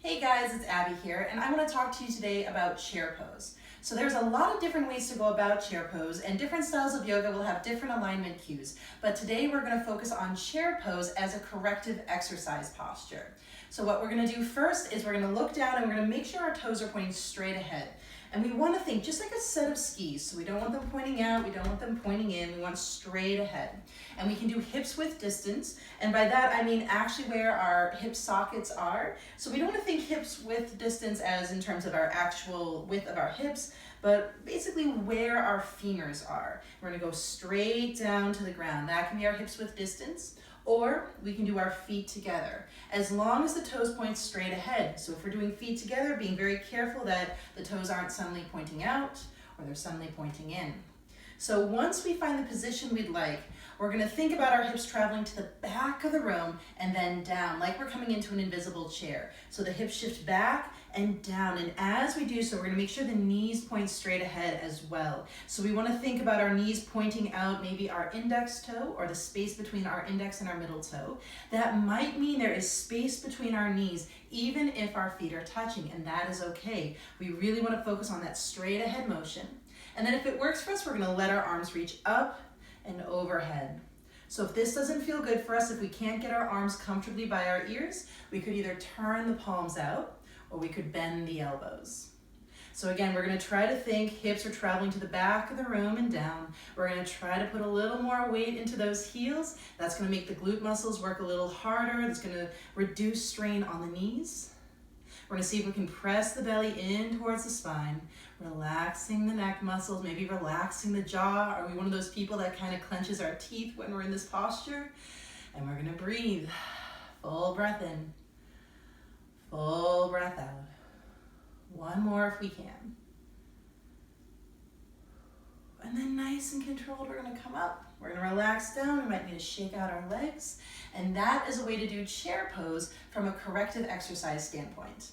Hey guys, it's Abby here, and I want to talk to you today about chair pose. So there's a lot of different ways to go about chair pose, and different styles of yoga will have different alignment cues. But today we're going to focus on chair pose as a corrective exercise posture. So what we're going to do first is we're going to look down and we're going to make sure our toes are pointing straight ahead. And we want to think just like a set of skis. So we don't want them pointing out, we don't want them pointing in, we want straight ahead. And we can do hips width distance, and by that I mean actually where our hip sockets are. So we don't want to think hips width distance as in terms of our actual width of our hips, but basically where our femurs are. We're going to go straight down to the ground. That can be our hips width distance. Or we can do our feet together, as long as the toes point straight ahead. So if we're doing feet together, being very careful that the toes aren't suddenly pointing out or they're suddenly pointing in. So once we find the position we'd like, we're going to think about our hips traveling to the back of the room and then down, like we're coming into an invisible chair. So the hips shift back and down, and as we do so, we're going to make sure the knees point straight ahead as well. So we want to think about our knees pointing out, maybe our index toe or the space between our index and our middle toe. That might mean there is space between our knees, even if our feet are touching, and that is okay. We really want to focus on that straight ahead motion. And then if it works for us, we're going to let our arms reach up and overhead. So if this doesn't feel good for us, if we can't get our arms comfortably by our ears, we could either turn the palms out or we could bend the elbows. So again, we're going to try to think hips are traveling to the back of the room and down. We're going to try to put a little more weight into those heels. That's going to make the glute muscles work a little harder. It's going to reduce strain on the knees. We're going to see if we can press the belly in towards the spine, relaxing the neck muscles, maybe relaxing the jaw. Are we one of those people that kind of clenches our teeth when we're in this posture? And we're going to breathe. Full breath in, full breath out. One more if we can. And then nice and controlled, we're going to come up. We're going to relax down. We might need to shake out our legs. And that is a way to do chair pose from a corrective exercise standpoint.